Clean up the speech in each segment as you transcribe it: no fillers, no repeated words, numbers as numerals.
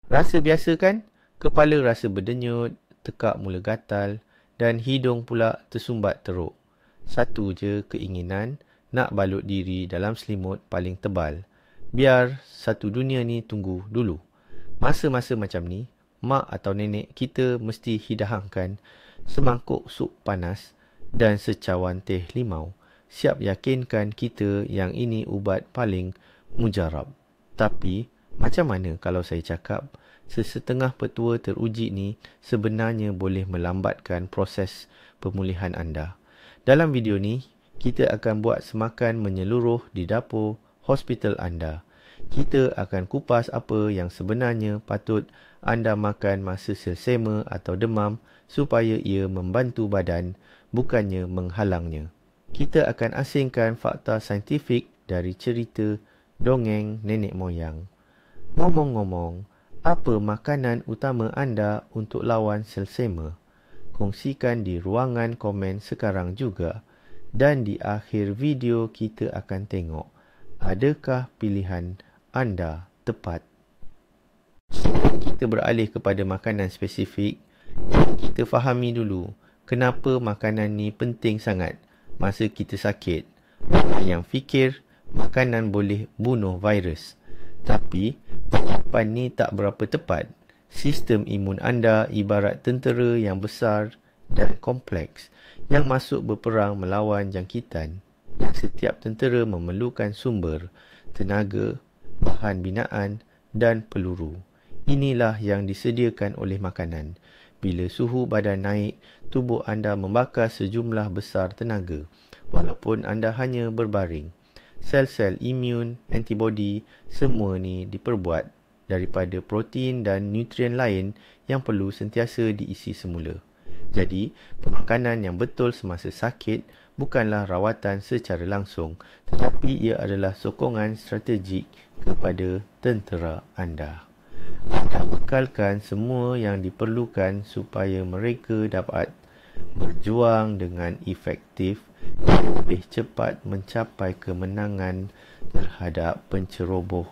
Rasa biasa kan? Kepala rasa berdenyut, tekak mula gatal dan hidung pula tersumbat teruk. Satu je keinginan, nak balut diri dalam selimut paling tebal. Biar satu dunia ni tunggu dulu. Masa-masa macam ni, mak atau nenek kita mesti hidangkan semangkuk sup panas dan secawan teh limau. Siap yakinkan kita yang ini ubat paling mujarab. Tapi, macam mana kalau saya cakap, sesetengah petua teruji ni sebenarnya boleh melambatkan proses pemulihan anda. Dalam video ni, kita akan buat semakan menyeluruh di dapur hospital anda. Kita akan kupas apa yang sebenarnya patut anda makan masa selsema atau demam supaya ia membantu badan, bukannya menghalangnya. Kita akan asingkan fakta saintifik dari cerita dongeng nenek moyang. Ngomong-ngomong, apa makanan utama anda untuk lawan selsema? Kongsikan di ruangan komen sekarang juga. Dan di akhir video kita akan tengok, adakah pilihan anda tepat? Sebelum kita beralih kepada makanan spesifik, kita fahami dulu kenapa makanan ni penting sangat masa kita sakit. Yang fikir makanan boleh bunuh virus. Tapi, jawapan ni tak berapa tepat. Sistem imun anda ibarat tentera yang besar dan kompleks yang masuk berperang melawan jangkitan. Setiap tentera memerlukan sumber, tenaga, bahan binaan dan peluru. Inilah yang disediakan oleh makanan. Bila suhu badan naik, tubuh anda membakar sejumlah besar tenaga, walaupun anda hanya berbaring. Sel-sel imun, antibodi, semua ni diperbuat daripada protein dan nutrien lain yang perlu sentiasa diisi semula. Jadi, pemakanan yang betul semasa sakit bukanlah rawatan secara langsung, tetapi ia adalah sokongan strategik kepada tentera anda. Anda bekalkan semua yang diperlukan supaya mereka dapat berjuang dengan efektif dan lebih cepat mencapai kemenangan terhadap penceroboh.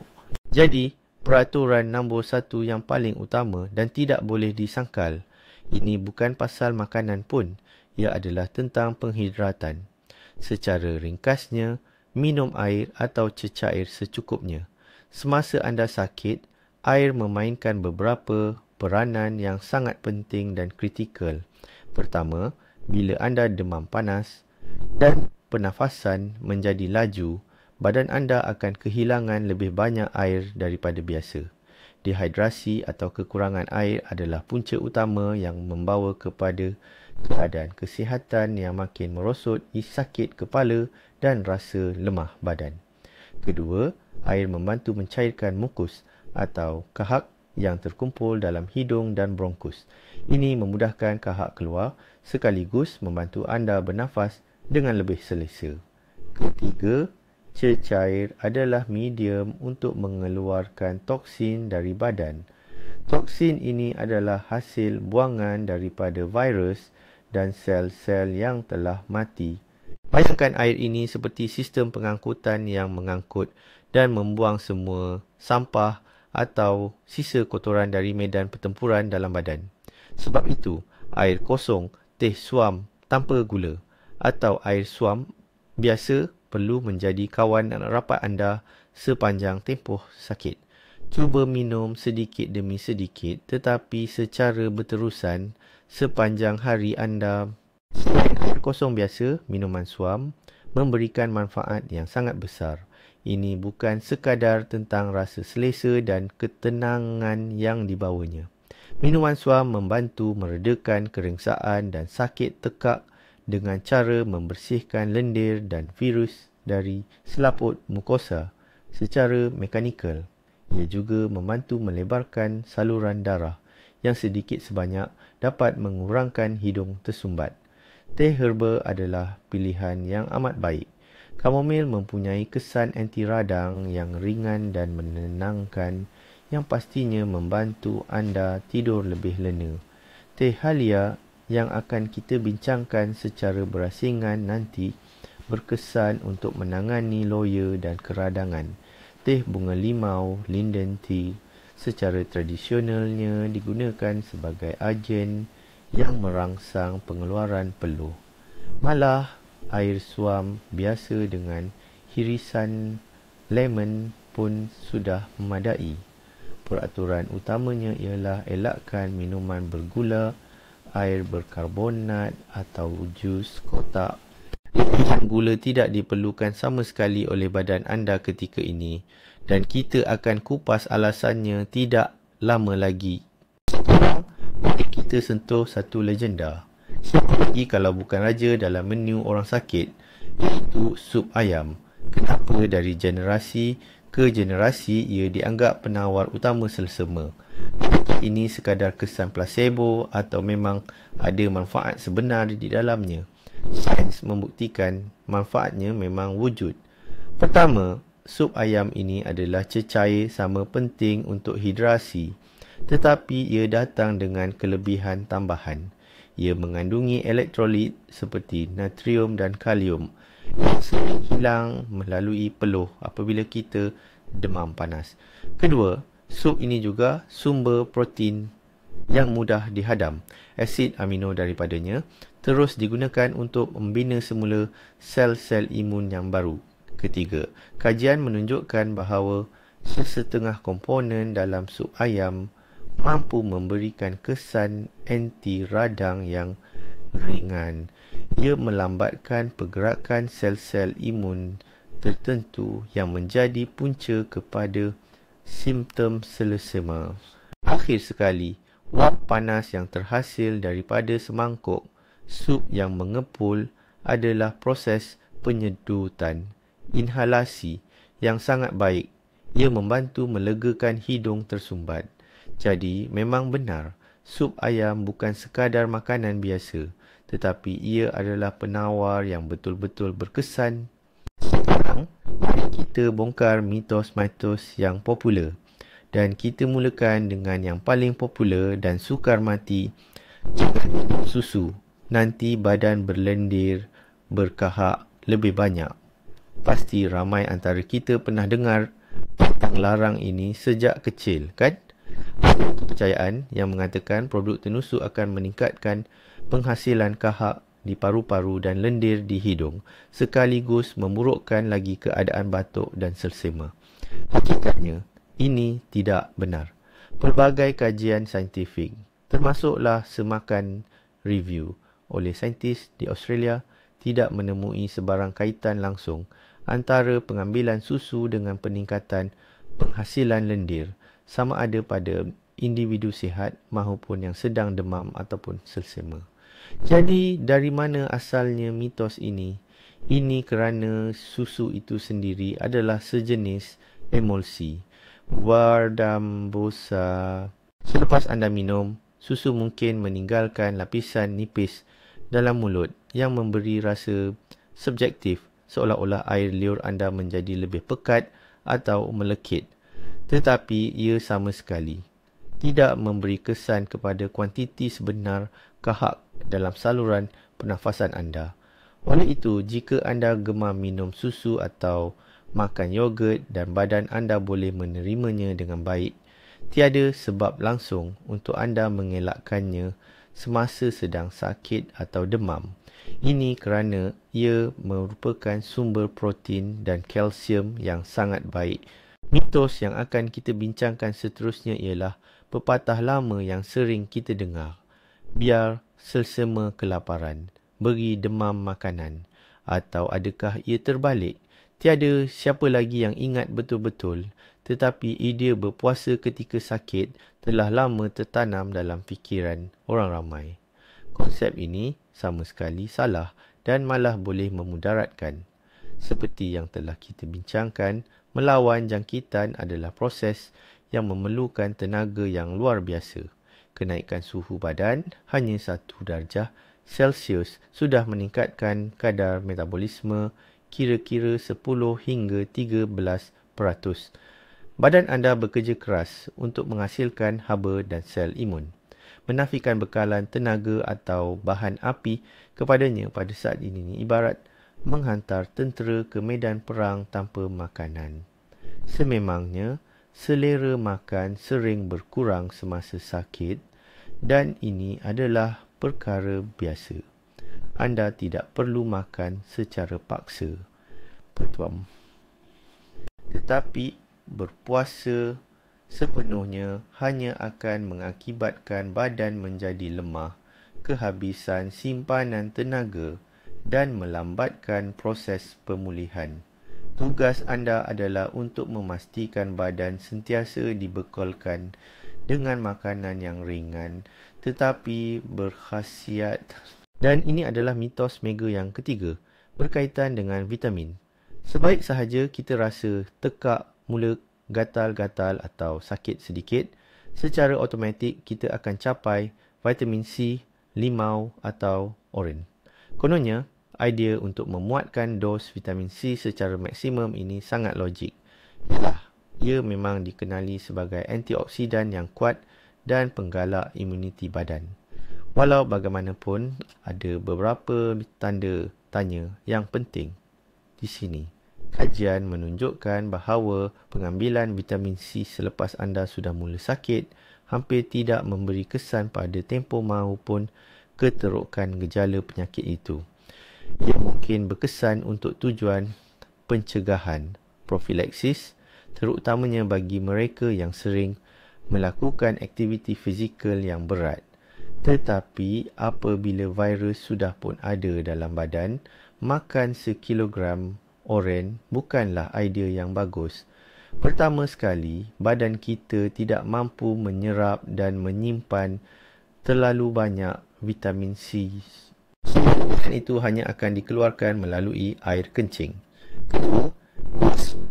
Jadi, peraturan nombor 1 yang paling utama dan tidak boleh disangkal, ini bukan pasal makanan pun, ia adalah tentang penghidratan. Secara ringkasnya, minum air atau cecair secukupnya. Semasa anda sakit, air memainkan beberapa peranan yang sangat penting dan kritikal. Pertama, bila anda demam panas dan pernafasan menjadi laju, badan anda akan kehilangan lebih banyak air daripada biasa. Dehidrasi atau kekurangan air adalah punca utama yang membawa kepada keadaan kesihatan yang makin merosot, sakit kepala dan rasa lemah badan. Kedua, air membantu mencairkan mukus atau kahak yang terkumpul dalam hidung dan bronkus. Ini memudahkan kahak keluar sekaligus membantu anda bernafas dengan lebih selesa. Ketiga, cecair adalah medium untuk mengeluarkan toksin dari badan. Toksin ini adalah hasil buangan daripada virus dan sel-sel yang telah mati. Bayangkan air ini seperti sistem pengangkutan yang mengangkut dan membuang semua sampah atau sisa kotoran dari medan pertempuran dalam badan. Sebab itu, air kosong, teh suam tanpa gula atau air suam biasa perlu menjadi kawan rapat anda sepanjang tempoh sakit. Cuba minum sedikit demi sedikit tetapi secara berterusan sepanjang hari anda. Selain air kosong biasa, minuman suam memberikan manfaat yang sangat besar. Ini bukan sekadar tentang rasa selesa dan ketenangan yang dibawanya. Minuman suam membantu meredakan kerengsaan dan sakit tekak dengan cara membersihkan lendir dan virus dari selaput mukosa secara mekanikal. Ia juga membantu melebarkan saluran darah yang sedikit sebanyak dapat mengurangkan hidung tersumbat. Teh herba adalah pilihan yang amat baik. Kamomil mempunyai kesan anti radang yang ringan dan menenangkan yang pastinya membantu anda tidur lebih lena. Teh halia yang akan kita bincangkan secara berasingan nanti berkesan untuk menangani loya dan keradangan. Teh bunga limau, linden tea, secara tradisionalnya digunakan sebagai agen yang merangsang pengeluaran peluh. Malah, air suam biasa dengan hirisan lemon pun sudah memadai. Peraturan utamanya ialah elakkan minuman bergula, air berkarbonat atau jus kotak. Lebihan gula tidak diperlukan sama sekali oleh badan anda ketika ini dan kita akan kupas alasannya tidak lama lagi. Sekarang, mari kita sentuh satu legenda. Siapa lagi kalau bukan raja dalam menu orang sakit, iaitu sup ayam. Kenapa dari generasi ke generasi ia dianggap penawar utama selsema? Ini sekadar kesan placebo atau memang ada manfaat sebenar di dalamnya? Sains membuktikan manfaatnya memang wujud. Pertama, sup ayam ini adalah cecair sama penting untuk hidrasi, tetapi ia datang dengan kelebihan tambahan. Ia mengandungi elektrolit seperti natrium dan kalium yang sering hilang melalui peluh apabila kita demam panas. Kedua, sup ini juga sumber protein yang mudah dihadam. Asid amino daripadanya terus digunakan untuk membina semula sel-sel imun yang baru. Ketiga, kajian menunjukkan bahawa sesetengah komponen dalam sup ayam mampu memberikan kesan anti radang yang ringan. Ia melambatkan pergerakan sel-sel imun tertentu yang menjadi punca kepada simptom selesema. Akhir sekali, wap panas yang terhasil daripada semangkuk sup yang mengepul adalah proses penyedutan inhalasi yang sangat baik. Ia membantu melegakan hidung tersumbat. Jadi, memang benar, sup ayam bukan sekadar makanan biasa, tetapi ia adalah penawar yang betul-betul berkesan. Sekarang, mari kita bongkar mitos-mitos yang popular. Dan kita mulakan dengan yang paling popular dan sukar mati, jangan minum susu. Nanti badan berlendir, berkahak lebih banyak. Pasti ramai antara kita pernah dengar tentang larang ini sejak kecil, kan? Ada kepercayaan yang mengatakan produk tenusuk akan meningkatkan penghasilan kahak di paru-paru dan lendir di hidung, sekaligus memburukkan lagi keadaan batuk dan selsema. Hakikatnya, ini tidak benar. Pelbagai kajian saintifik, termasuklah semakan review oleh saintis di Australia, tidak menemui sebarang kaitan langsung antara pengambilan susu dengan peningkatan penghasilan lendir, sama ada pada individu sihat maupun yang sedang demam ataupun selsema. Jadi, dari mana asalnya mitos ini? Ini kerana susu itu sendiri adalah sejenis emulsi. Wardambosa. Selepas anda minum, susu mungkin meninggalkan lapisan nipis dalam mulut yang memberi rasa subjektif, seolah-olah air liur anda menjadi lebih pekat atau melekit. Tetapi ia sama sekali tidak memberi kesan kepada kuantiti sebenar kahak dalam saluran pernafasan anda. Oleh itu, jika anda gemar minum susu atau makan yogurt dan badan anda boleh menerimanya dengan baik, tiada sebab langsung untuk anda mengelakkannya semasa sedang sakit atau demam. Ini kerana ia merupakan sumber protein dan kalsium yang sangat baik. Mitos yang akan kita bincangkan seterusnya ialah pepatah lama yang sering kita dengar. Biar selsema kelaparan, beri demam makanan. Atau adakah ia terbalik? Tiada siapa lagi yang ingat betul-betul, tetapi idea berpuasa ketika sakit telah lama tertanam dalam fikiran orang ramai. Konsep ini sama sekali salah dan malah boleh memudaratkan. Seperti yang telah kita bincangkan, melawan jangkitan adalah proses yang memerlukan tenaga yang luar biasa. Kenaikan suhu badan hanya 1 darjah Celsius sudah meningkatkan kadar metabolisme kira-kira 10 hingga 13%. Badan anda bekerja keras untuk menghasilkan haba dan sel imun. Menafikan bekalan tenaga atau bahan api kepadanya pada saat ini ibarat menghantar tentera ke medan perang tanpa makanan. Sememangnya, selera makan sering berkurang semasa sakit dan ini adalah perkara biasa. Anda tidak perlu makan secara paksa. Tetapi berpuasa sepenuhnya hanya akan mengakibatkan badan menjadi lemah, kehabisan simpanan tenaga dan melambatkan proses pemulihan. Tugas anda adalah untuk memastikan badan sentiasa dibekalkan dengan makanan yang ringan tetapi berkhasiat. Dan ini adalah mitos mega yang ketiga berkaitan dengan vitamin. Sebaik sahaja kita rasa tekak, mula gatal-gatal atau sakit sedikit, secara automatik kita akan capai vitamin C, limau atau oren. Kononnya, idea untuk memuatkan dos vitamin C secara maksimum ini sangat logik. Ia memang dikenali sebagai antioksidan yang kuat dan penggalak imuniti badan. Walau bagaimanapun, ada beberapa tanda tanya yang penting di sini. Kajian menunjukkan bahawa pengambilan vitamin C selepas anda sudah mula sakit hampir tidak memberi kesan pada tempoh maupun keterukan gejala penyakit itu. Ia mungkin berkesan untuk tujuan pencegahan, profilaksis, terutamanya bagi mereka yang sering melakukan aktiviti fizikal yang berat. Tetapi apabila virus sudah pun ada dalam badan, makan sekilogram oren bukanlah idea yang bagus. Pertama sekali, badan kita tidak mampu menyerap dan menyimpan terlalu banyak vitamin C. Dan itu hanya akan dikeluarkan melalui air kencing. Kedua,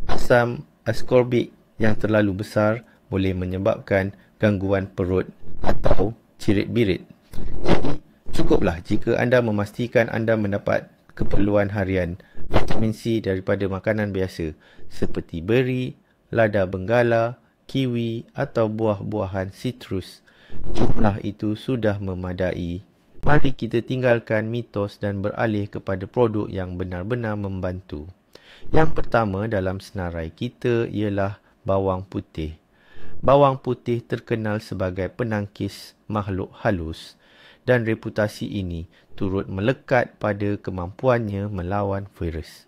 asam ascorbic yang terlalu besar boleh menyebabkan gangguan perut atau cirit-birit. Jadi, cukuplah jika anda memastikan anda mendapat keperluan harian vitamin C daripada makanan biasa seperti beri, lada benggala, kiwi atau buah-buahan sitrus. Jumlah itu sudah memadai. Mari kita tinggalkan mitos dan beralih kepada produk yang benar-benar membantu. Yang pertama dalam senarai kita ialah bawang putih. Bawang putih terkenal sebagai penangkis makhluk halus dan reputasi ini turut melekat pada kemampuannya melawan virus.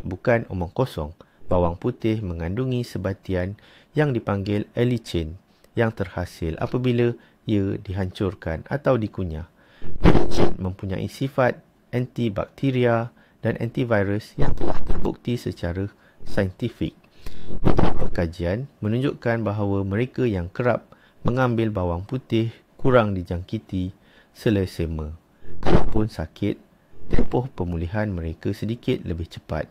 Bukan omong kosong, bawang putih mengandungi sebatian yang dipanggil allicin yang terhasil apabila ia dihancurkan atau dikunyah. Mempunyai sifat antibakteria dan antivirus yang telah terbukti secara saintifik. Kajian menunjukkan bahawa mereka yang kerap mengambil bawang putih kurang dijangkiti selesema. Kalaupun sakit, tempoh pemulihan mereka sedikit lebih cepat.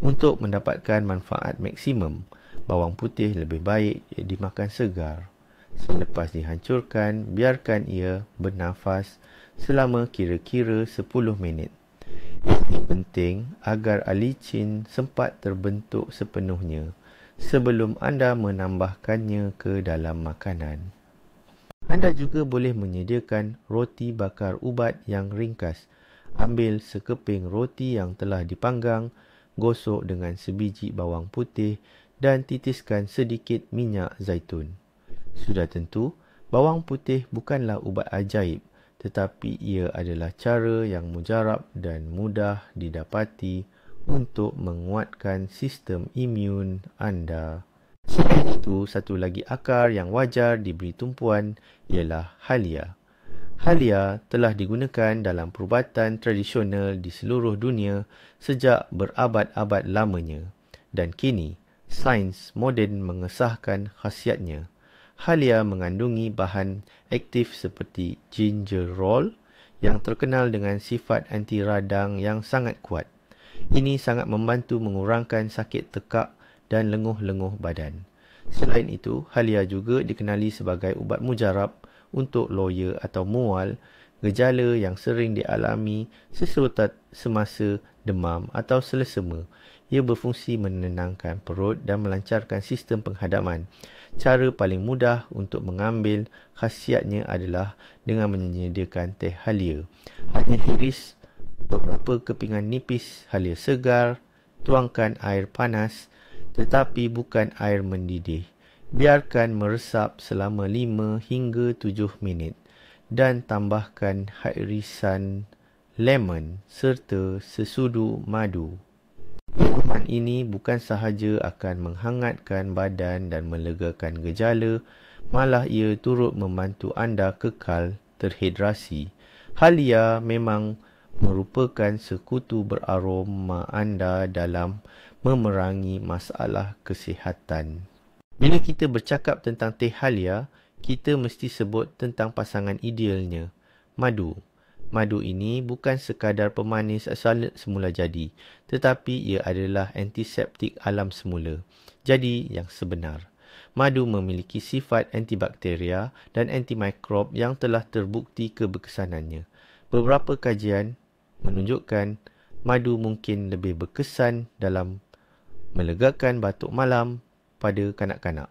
Untuk mendapatkan manfaat maksimum, bawang putih lebih baik dimakan segar. Selepas dihancurkan, biarkan ia bernafas selama kira-kira 10 minit. Ini penting agar allicin sempat terbentuk sepenuhnya sebelum anda menambahkannya ke dalam makanan. Anda juga boleh menyediakan roti bakar ubat yang ringkas. Ambil sekeping roti yang telah dipanggang, gosok dengan sebiji bawang putih dan titiskan sedikit minyak zaitun. Sudah tentu, bawang putih bukanlah ubat ajaib, tetapi ia adalah cara yang mujarab dan mudah didapati untuk menguatkan sistem imun anda. Selain itu, satu lagi akar yang wajar diberi tumpuan ialah halia. Halia telah digunakan dalam perubatan tradisional di seluruh dunia sejak berabad-abad lamanya dan kini sains moden mengesahkan khasiatnya. Halia mengandungi bahan aktif seperti gingerol yang terkenal dengan sifat anti radang yang sangat kuat. Ini sangat membantu mengurangkan sakit tekak dan lenguh-lenguh badan. Selain itu, halia juga dikenali sebagai ubat mujarab untuk loya atau mual, gejala yang sering dialami sesuatu semasa demam atau selesema. Ia berfungsi menenangkan perut dan melancarkan sistem penghadapan. Cara paling mudah untuk mengambil khasiatnya adalah dengan menyediakan teh halia. Hanya iris beberapa kepingan nipis halia segar, tuangkan air panas, tetapi bukan air mendidih. Biarkan meresap selama 5 hingga 7 minit dan tambahkan irisan lemon serta sesudu madu. Minuman ini bukan sahaja akan menghangatkan badan dan melegakan gejala, malah ia turut membantu anda kekal terhidrasi. Halia memang merupakan sekutu beraroma anda dalam memerangi masalah kesihatan. Bila kita bercakap tentang teh halia, kita mesti sebut tentang pasangan idealnya, madu. Madu ini bukan sekadar pemanis asal semula jadi, tetapi ia adalah antiseptik alam semula. Jadi, yang sebenar. Madu memiliki sifat antibakteria dan antimikrob yang telah terbukti keberkesanannya. Beberapa kajian menunjukkan madu mungkin lebih berkesan dalam melegakan batuk malam pada kanak-kanak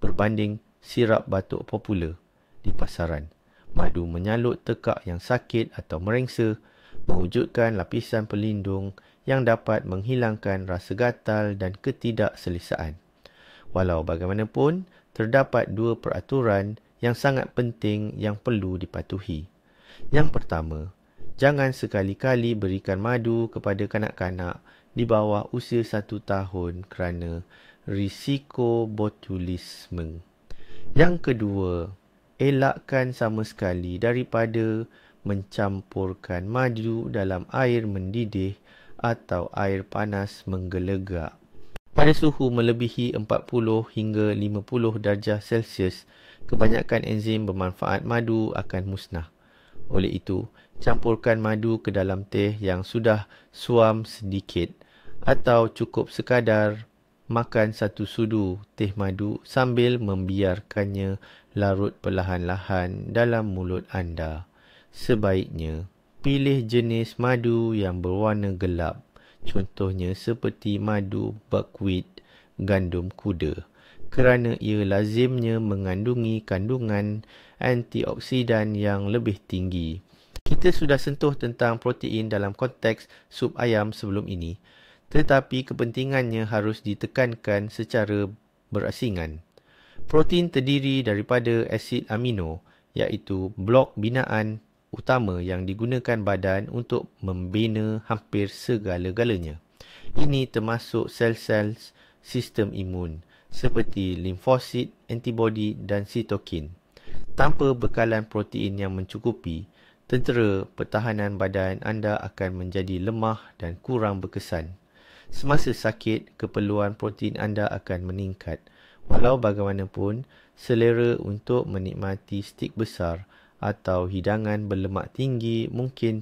berbanding sirap batuk popular di pasaran. Madu menyalut tekak yang sakit atau merengsa, mewujudkan lapisan pelindung yang dapat menghilangkan rasa gatal dan ketidakselesaan. Walau bagaimanapun, terdapat 2 peraturan yang sangat penting yang perlu dipatuhi. Yang pertama, jangan sekali-kali berikan madu kepada kanak-kanak di bawah usia 1 tahun kerana risiko botulisme. Yang kedua, elakkan sama sekali daripada mencampurkan madu dalam air mendidih atau air panas menggelegak. Pada suhu melebihi 40 hingga 50 darjah Celsius, kebanyakan enzim bermanfaat madu akan musnah. Oleh itu, campurkan madu ke dalam teh yang sudah suam sedikit atau cukup sekadar makan 1 sudu teh madu sambil membiarkannya larut perlahan-lahan dalam mulut anda. Sebaiknya, pilih jenis madu yang berwarna gelap. Contohnya seperti madu buckwheat gandum kuda, kerana ia lazimnya mengandungi kandungan antioksidan yang lebih tinggi. Kita sudah sentuh tentang protein dalam konteks sup ayam sebelum ini, tetapi kepentingannya harus ditekankan secara berasingan. Protein terdiri daripada asid amino, iaitu blok binaan utama yang digunakan badan untuk membina hampir segala-galanya. Ini termasuk sel-sel sistem imun, seperti limfosit, antibodi dan sitokin. Tanpa bekalan protein yang mencukupi, tentera pertahanan badan anda akan menjadi lemah dan kurang berkesan. Semasa sakit, keperluan protein anda akan meningkat. Walau bagaimanapun, selera untuk menikmati stik besar atau hidangan berlemak tinggi mungkin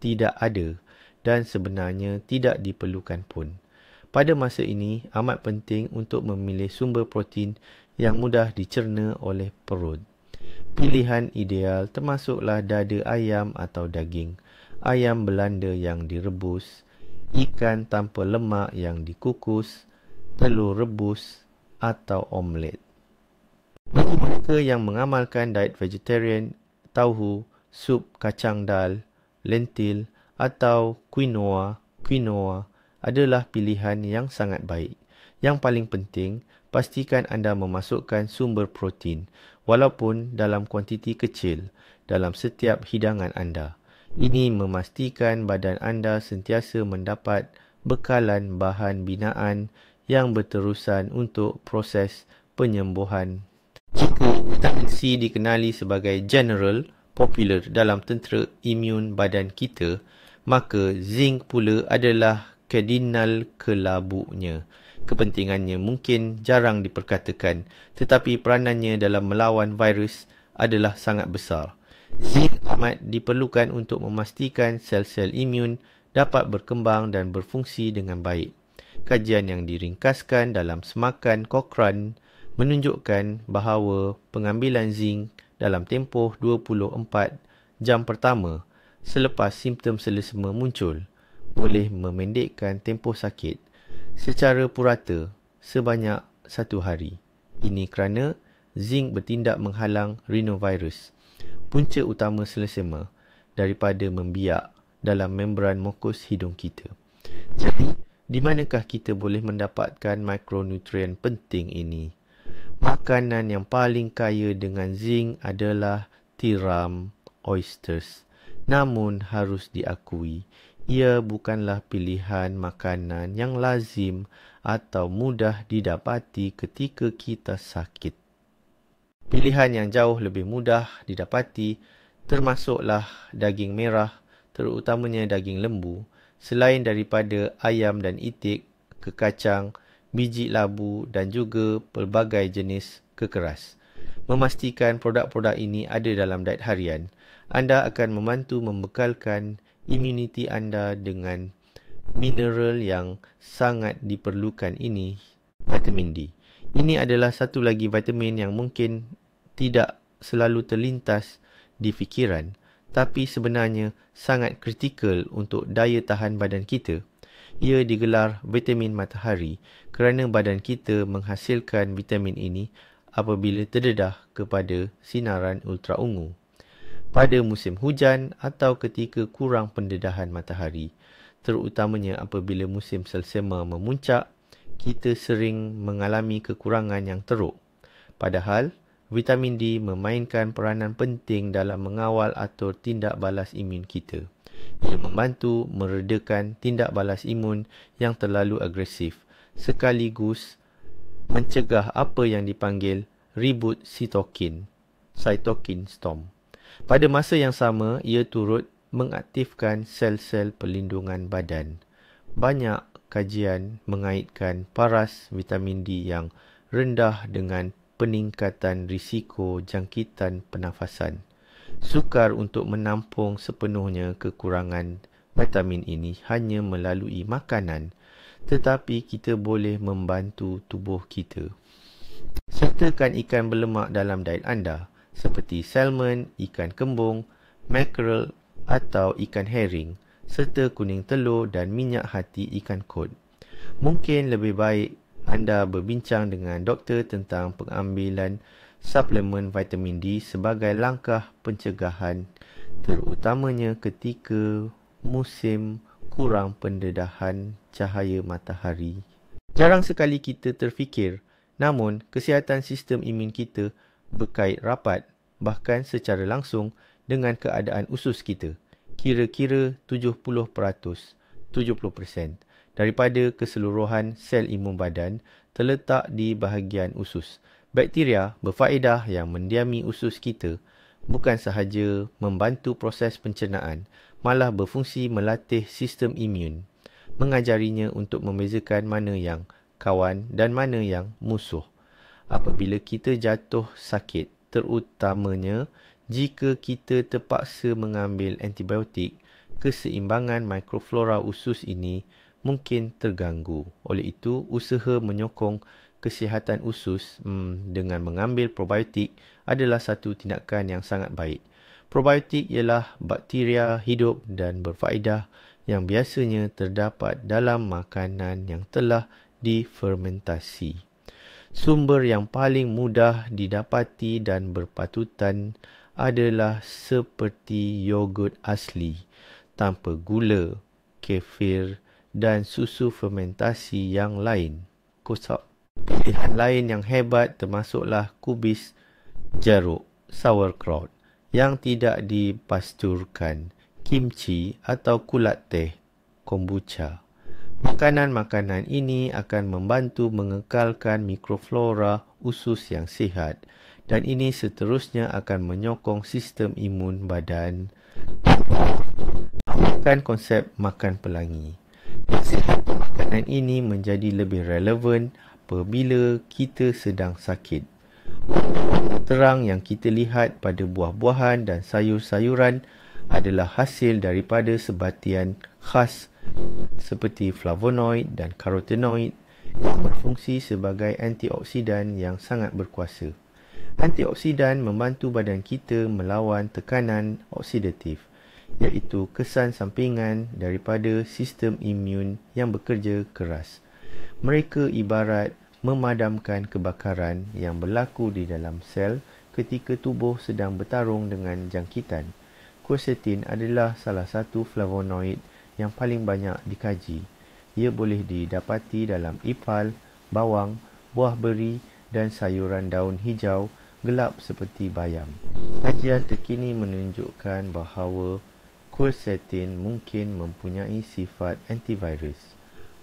tidak ada dan sebenarnya tidak diperlukan pun. Pada masa ini, amat penting untuk memilih sumber protein yang mudah dicerna oleh perut. Pilihan ideal termasuklah dada ayam atau daging, ayam Belanda yang direbus, ikan tanpa lemak yang dikukus, telur rebus atau omelet. Bagi mereka yang mengamalkan diet vegetarian, tauhu, sup kacang dal, lentil atau quinoa adalah pilihan yang sangat baik. Yang paling penting, pastikan anda memasukkan sumber protein, walaupun dalam kuantiti kecil, dalam setiap hidangan anda. Ini memastikan badan anda sentiasa mendapat bekalan bahan binaan yang berterusan untuk proses penyembuhan. Jika vitamin C dikenali sebagai general popular dalam tentera imun badan kita, maka zinc pula adalah kardinal kelabuknya. Kepentingannya mungkin jarang diperkatakan, tetapi peranannya dalam melawan virus adalah sangat besar. Zinc amat diperlukan untuk memastikan sel-sel imun dapat berkembang dan berfungsi dengan baik. Kajian yang diringkaskan dalam semakan Cochrane menunjukkan bahawa pengambilan zinc dalam tempoh 24 jam pertama selepas simptom selesema muncul boleh memendekkan tempoh sakit secara purata sebanyak 1 hari. Ini kerana zinc bertindak menghalang rhinovirus, punca utama selesema, daripada membiak dalam membran mukus hidung kita. Jadi, Di manakah kita boleh mendapatkan mikronutrien penting ini? Makanan yang paling kaya dengan zinc adalah tiram oysters. Namun harus diakui, ia bukanlah pilihan makanan yang lazim atau mudah didapati ketika kita sakit. Pilihan yang jauh lebih mudah didapati termasuklah daging merah, terutamanya daging lembu, selain daripada ayam dan itik, kekacang, biji labu dan juga pelbagai jenis kekeras. Memastikan produk-produk ini ada dalam diet harian, anda akan membantu membekalkan imuniti anda dengan mineral yang sangat diperlukan ini, vitamin D. Ini adalah satu lagi vitamin yang mungkin tidak selalu terlintas di fikiran, tapi sebenarnya sangat kritikal untuk daya tahan badan kita. Ia digelar vitamin matahari kerana badan kita menghasilkan vitamin ini apabila terdedah kepada sinaran ultraungu. Pada musim hujan atau ketika kurang pendedahan matahari, terutamanya apabila musim selsema memuncak, kita sering mengalami kekurangan yang teruk. Padahal, vitamin D memainkan peranan penting dalam mengawal atur tindak balas imun kita. Ia membantu meredakan tindak balas imun yang terlalu agresif, sekaligus mencegah apa yang dipanggil ribut cytokine storm. Pada masa yang sama, ia turut mengaktifkan sel-sel perlindungan badan. Banyak kajian mengaitkan paras vitamin D yang rendah dengan peningkatan risiko jangkitan pernafasan. Sukar untuk menampung sepenuhnya kekurangan vitamin ini hanya melalui makanan, tetapi kita boleh membantu tubuh kita. Sertakan ikan berlemak dalam diet anda, seperti salmon, ikan kembung, mackerel atau ikan herring, serta kuning telur dan minyak hati ikan kod. Mungkin lebih baik anda berbincang dengan doktor tentang pengambilan suplemen vitamin D sebagai langkah pencegahan, terutamanya ketika musim kurang pendedahan cahaya matahari. Jarang sekali kita terfikir, namun kesihatan sistem imun kita berkait rapat, bahkan secara langsung dengan keadaan usus kita. Kira-kira 70% daripada keseluruhan sel imun badan terletak di bahagian usus. Bakteria berfaedah yang mendiami usus kita bukan sahaja membantu proses pencernaan, malah berfungsi melatih sistem imun, mengajarinya untuk membezakan mana yang kawan dan mana yang musuh. Apabila kita jatuh sakit, terutamanya jika kita terpaksa mengambil antibiotik, keseimbangan mikroflora usus ini mungkin terganggu. Oleh itu, usaha menyokong kesihatan usus dengan mengambil probiotik adalah satu tindakan yang sangat baik. Probiotik ialah bakteria hidup dan berfaedah yang biasanya terdapat dalam makanan yang telah difermentasi. Sumber yang paling mudah didapati dan berpatutan adalah seperti yogurt asli, tanpa gula, kefir dan susu fermentasi yang lain. Pilihan lain yang hebat termasuklah kubis jeruk, sauerkraut yang tidak dipasturkan, kimchi atau kulat teh, kombucha. Makanan-makanan ini akan membantu mengekalkan mikroflora usus yang sihat, dan ini seterusnya akan menyokong sistem imun badan. Amalkan konsep makan pelangi. Makanan ini menjadi lebih relevan apabila kita sedang sakit. Terang yang kita lihat pada buah-buahan dan sayur-sayuran adalah hasil daripada sebatian khas seperti flavonoid dan karotenoid yang berfungsi sebagai antioksidan yang sangat berkuasa. Antioksidan membantu badan kita melawan tekanan oksidatif, iaitu kesan sampingan daripada sistem imun yang bekerja keras. Mereka ibarat memadamkan kebakaran yang berlaku di dalam sel ketika tubuh sedang bertarung dengan jangkitan. Quercetin adalah salah satu flavonoid yang paling banyak dikaji. Ia boleh didapati dalam ipal, bawang, buah beri dan sayuran daun hijau gelap seperti bayam. Kajian terkini menunjukkan bahawa quercetin mungkin mempunyai sifat antivirus.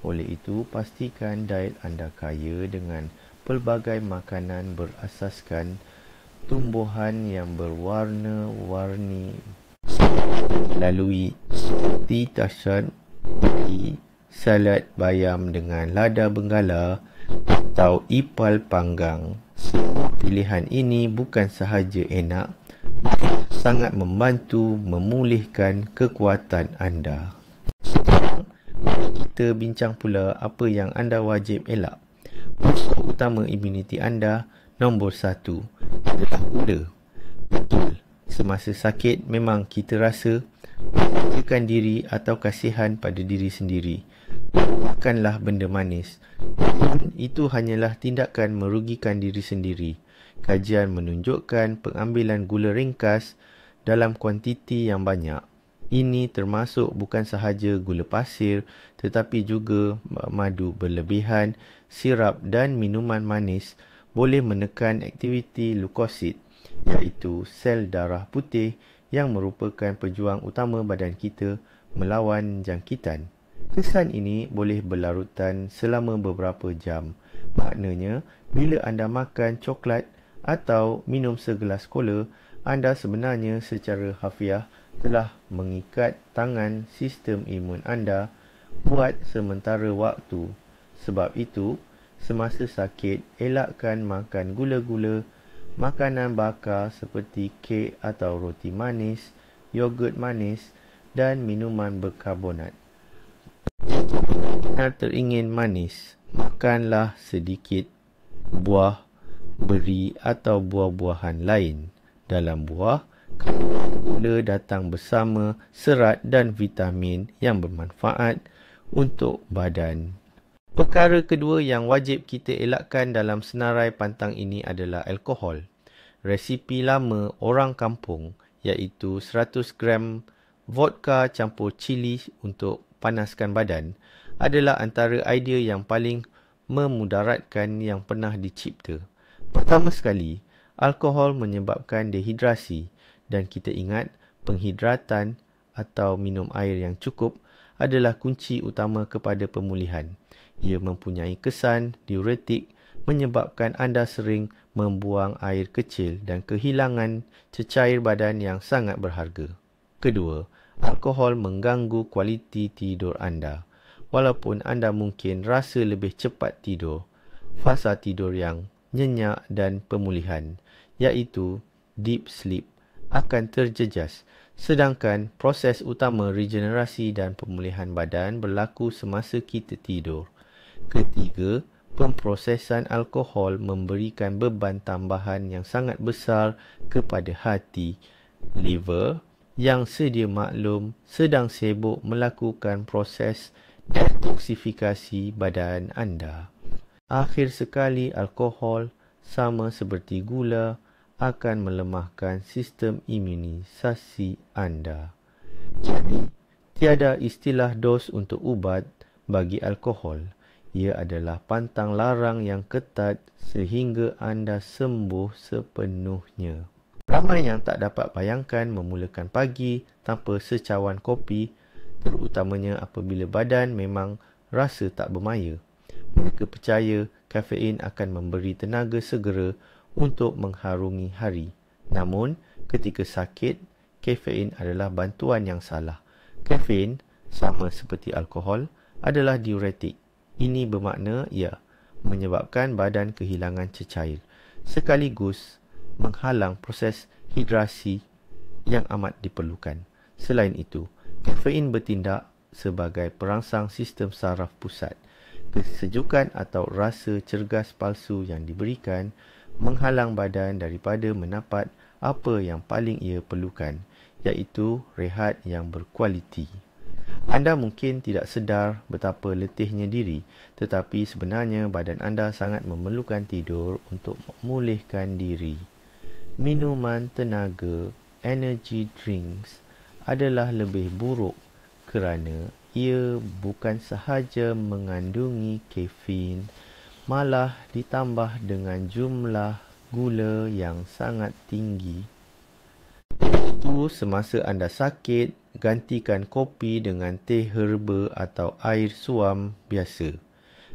Oleh itu, pastikan diet anda kaya dengan pelbagai makanan berasaskan tumbuhan yang berwarna-warni melalui seperti salad bayam dengan lada benggala atau ipal panggang. Pilihan ini bukan sahaja enak, sangat membantu memulihkan kekuatan anda. Kita bincang pula apa yang anda wajib elak. Unsur utama imuniti anda nombor 1 adalah gula. Betul, semasa sakit memang kita rasa menjaga diri atau kasihan pada diri sendiri. Makanlah benda manis. Itu hanyalah tindakan merugikan diri sendiri. Kajian menunjukkan pengambilan gula ringkas dalam kuantiti yang banyak. Ini termasuk bukan sahaja gula pasir tetapi juga madu berlebihan, sirap dan minuman manis boleh menekan aktiviti leukosit iaitu sel darah putih yang merupakan pejuang utama badan kita melawan jangkitan. Kesan ini boleh berlarutan selama beberapa jam. Maknanya, bila anda makan coklat atau minum segelas kola, anda sebenarnya secara harfiah telah mengikat tangan sistem imun anda buat sementara waktu. Sebab itu, semasa sakit, elakkan makan gula-gula, makanan bakar seperti kek atau roti manis, yogurt manis dan minuman berkarbonat. Jika teringin manis, makanlah sedikit buah beri atau buah-buahan lain. Dalam buah, gula datang bersama serat dan vitamin yang bermanfaat untuk badan. Perkara kedua yang wajib kita elakkan dalam senarai pantang ini adalah alkohol. Resipi lama orang kampung iaitu 100 gram vodka campur cili untuk panaskan badan adalah antara idea yang paling memudaratkan yang pernah dicipta. Pertama sekali, alkohol menyebabkan dehidrasi dan kita ingat penghidratan atau minum air yang cukup adalah kunci utama kepada pemulihan. Ia mempunyai kesan diuretik menyebabkan anda sering membuang air kecil dan kehilangan cecair badan yang sangat berharga. Kedua, alkohol mengganggu kualiti tidur anda. Walaupun anda mungkin rasa lebih cepat tidur, fasa tidur yang nyenyak dan pemulihan, iaitu deep sleep, akan terjejas. Sedangkan proses utama regenerasi dan pemulihan badan berlaku semasa kita tidur. Ketiga, pemprosesan alkohol memberikan beban tambahan yang sangat besar kepada hati, liver, yang sedia maklum sedang sibuk melakukan proses detoksifikasi badan anda. Akhir sekali, alkohol sama seperti gula akan melemahkan sistem imunisasi anda. Jadi, tiada istilah dos untuk ubat bagi alkohol. Ia adalah pantang larang yang ketat sehingga anda sembuh sepenuhnya. Ramai yang tak dapat bayangkan memulakan pagi tanpa secawan kopi, terutamanya apabila badan memang rasa tak bermaya. Mereka percaya kafein akan memberi tenaga segera untuk mengharungi hari. Namun, ketika sakit, kafein adalah bantuan yang salah. Kafein, sama seperti alkohol, adalah diuretik. Ini bermakna ia menyebabkan badan kehilangan cecair, sekaligus menghalang proses hidrasi yang amat diperlukan. Selain itu, kafein bertindak sebagai perangsang sistem saraf pusat. Kesejukan atau rasa cergas palsu yang diberikan menghalang badan daripada mendapat apa yang paling ia perlukan, iaitu rehat yang berkualiti. Anda mungkin tidak sedar betapa letihnya diri, tetapi sebenarnya badan anda sangat memerlukan tidur untuk memulihkan diri. Minuman tenaga, energy drinks, adalah lebih buruk kerana ia bukan sahaja mengandungi kafein, malah ditambah dengan jumlah gula yang sangat tinggi. Itu semasa anda sakit, gantikan kopi dengan teh herba atau air suam biasa.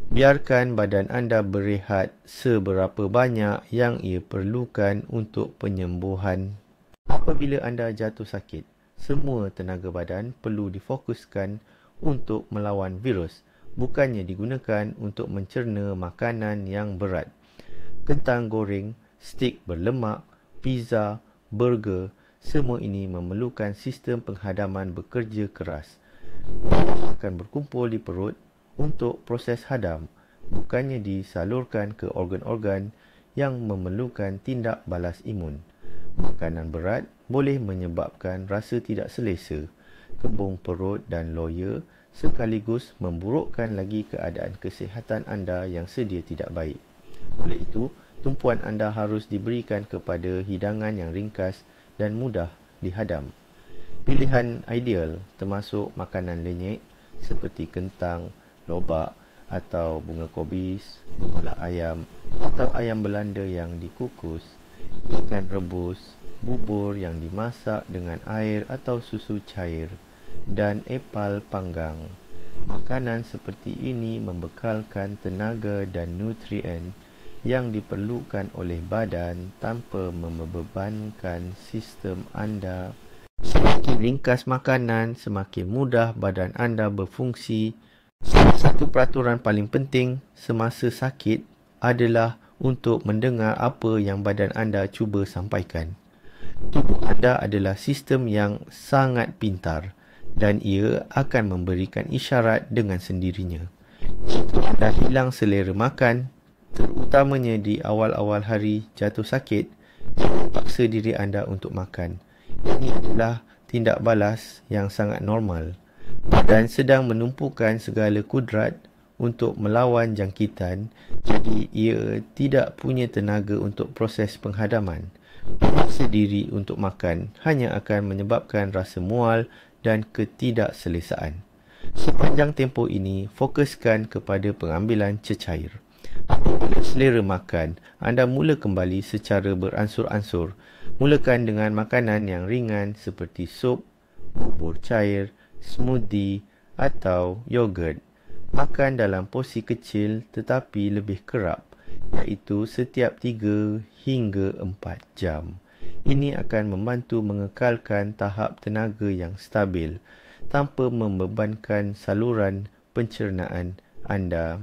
Biarkan badan anda berehat seberapa banyak yang ia perlukan untuk penyembuhan. Apabila anda jatuh sakit, semua tenaga badan perlu difokuskan untuk melawan virus, bukannya digunakan untuk mencerna makanan yang berat. Kentang goreng, stik berlemak, pizza, burger, semua ini memerlukan sistem penghadaman bekerja keras. Akan berkumpul di perut untuk proses hadam, bukannya disalurkan ke organ-organ yang memerlukan tindak balas imun. Makanan berat boleh menyebabkan rasa tidak selesa, kembung perut dan loya, sekaligus memburukkan lagi keadaan kesihatan anda yang sedia tidak baik. Oleh itu, tumpuan anda harus diberikan kepada hidangan yang ringkas dan mudah dihadam. Pilihan ideal termasuk makanan lenyek seperti kentang, lobak atau bunga kobis, bola ayam atau ayam Belanda yang dikukus, ikan rebus, bubur yang dimasak dengan air atau susu cair, dan epal panggang. Makanan seperti ini membekalkan tenaga dan nutrien yang diperlukan oleh badan tanpa membebankan sistem anda. Semakin ringkas makanan, semakin mudah badan anda berfungsi. Satu peraturan paling penting semasa sakit adalah untuk mendengar apa yang badan anda cuba sampaikan. Tubuh anda adalah sistem yang sangat pintar dan ia akan memberikan isyarat dengan sendirinya. Jika anda hilang selera makan, terutamanya di awal-awal hari jatuh sakit, jangan paksa diri anda untuk makan. Ini adalah tindak balas yang sangat normal. Badan sedang menumpukan segala kudrat untuk melawan jangkitan, jadi ia tidak punya tenaga untuk proses penghadaman. Memaksa diri untuk makan hanya akan menyebabkan rasa mual dan ketidakselesaan. Sepanjang tempoh ini, fokuskan kepada pengambilan cecair. Apabila selera makan anda mula kembali secara beransur-ansur, mulakan dengan makanan yang ringan seperti sup, bubur cair, smoothie atau yogurt. Makan dalam porsi kecil tetapi lebih kerap, iaitu setiap 3 hingga 4 jam. Ini akan membantu mengekalkan tahap tenaga yang stabil tanpa membebankan saluran pencernaan anda.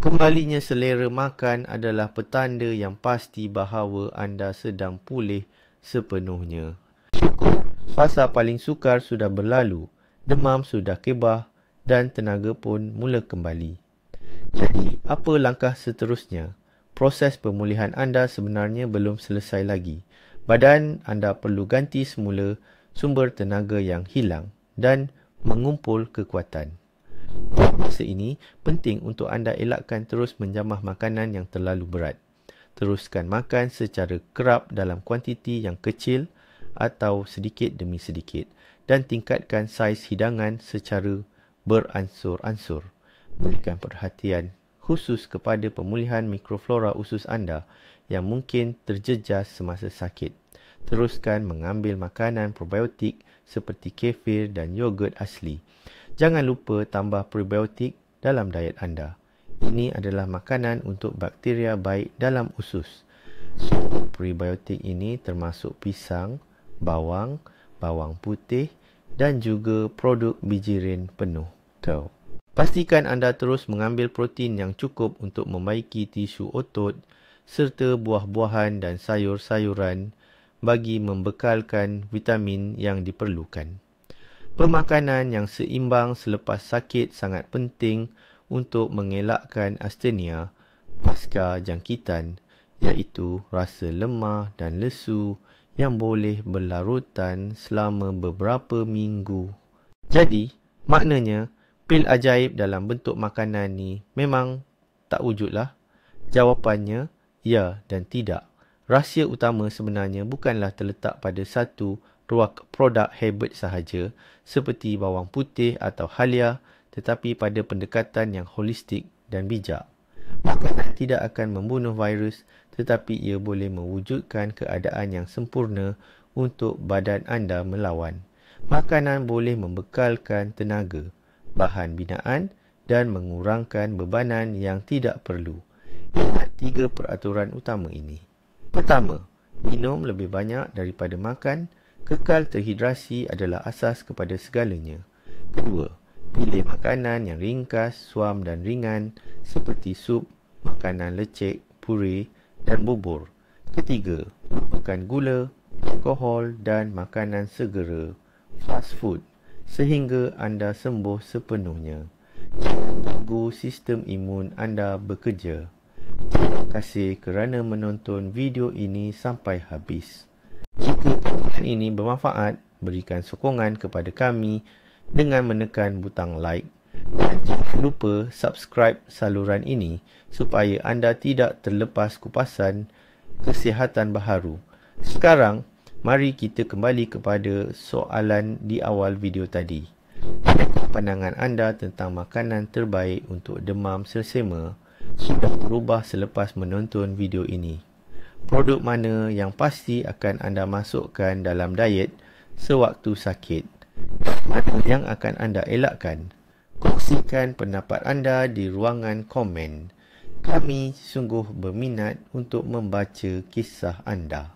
Kembalinya selera makan adalah petanda yang pasti bahawa anda sedang pulih sepenuhnya. Syukur, fasa paling sukar sudah berlalu, demam sudah kebah dan tenaga pun mula kembali. Jadi, apa langkah seterusnya? Proses pemulihan anda sebenarnya belum selesai lagi. Badan anda perlu ganti semula sumber tenaga yang hilang dan mengumpul kekuatan. Masa ini, penting untuk anda elakkan terus menjamah makanan yang terlalu berat. Teruskan makan secara kerap dalam kuantiti yang kecil atau sedikit demi sedikit dan tingkatkan saiz hidangan secara beransur-ansur. Berikan perhatian khusus kepada pemulihan mikroflora usus anda yang mungkin terjejas semasa sakit. Teruskan mengambil makanan probiotik seperti kefir dan yogurt asli. Jangan lupa tambah probiotik dalam diet anda. Ini adalah makanan untuk bakteria baik dalam usus. Sumber probiotik ini termasuk pisang, bawang, bawang putih dan juga produk bijirin penuh. Pastikan anda terus mengambil protein yang cukup untuk membaiki tisu otot serta buah-buahan dan sayur-sayuran bagi membekalkan vitamin yang diperlukan. Pemakanan yang seimbang selepas sakit sangat penting untuk mengelakkan astenia pasca jangkitan, iaitu rasa lemah dan lesu yang boleh berlarutan selama beberapa minggu. Jadi, maknanya, pil ajaib dalam bentuk makanan ni memang tak wujudlah? Jawapannya, ya dan tidak. Rahsia utama sebenarnya bukanlah terletak pada satu produk herbal sahaja seperti bawang putih atau halia tetapi pada pendekatan yang holistik dan bijak. Makanan tidak akan membunuh virus, tetapi ia boleh mewujudkan keadaan yang sempurna untuk badan anda melawan. Makanan boleh membekalkan tenaga, bahan binaan dan mengurangkan bebanan yang tidak perlu. Ingat 3 peraturan utama ini. Pertama, minum lebih banyak daripada makan. Kekal terhidrasi adalah asas kepada segalanya. Kedua, pilih makanan yang ringkas, suam dan ringan seperti sup, makanan lecek, puree dan bubur. Ketiga, lupakan gula, alkohol dan makanan segera, fast food, sehingga anda sembuh sepenuhnya. Jangan ganggu sistem imun anda bekerja. Terima kasih kerana menonton video ini sampai habis. Jika tontonan ini bermanfaat, berikan sokongan kepada kami dengan menekan butang like dan jangan lupa subscribe saluran ini supaya anda tidak terlepas kupasan kesihatan baharu. Sekarang, mari kita kembali kepada soalan di awal video tadi. Adakah pandangan anda tentang makanan terbaik untuk demam sersema sudah berubah selepas menonton video ini? Produk mana yang pasti akan anda masukkan dalam diet sewaktu sakit? Mana yang akan anda elakkan? Kongsikan pendapat anda di ruangan komen. Kami sungguh berminat untuk membaca kisah anda.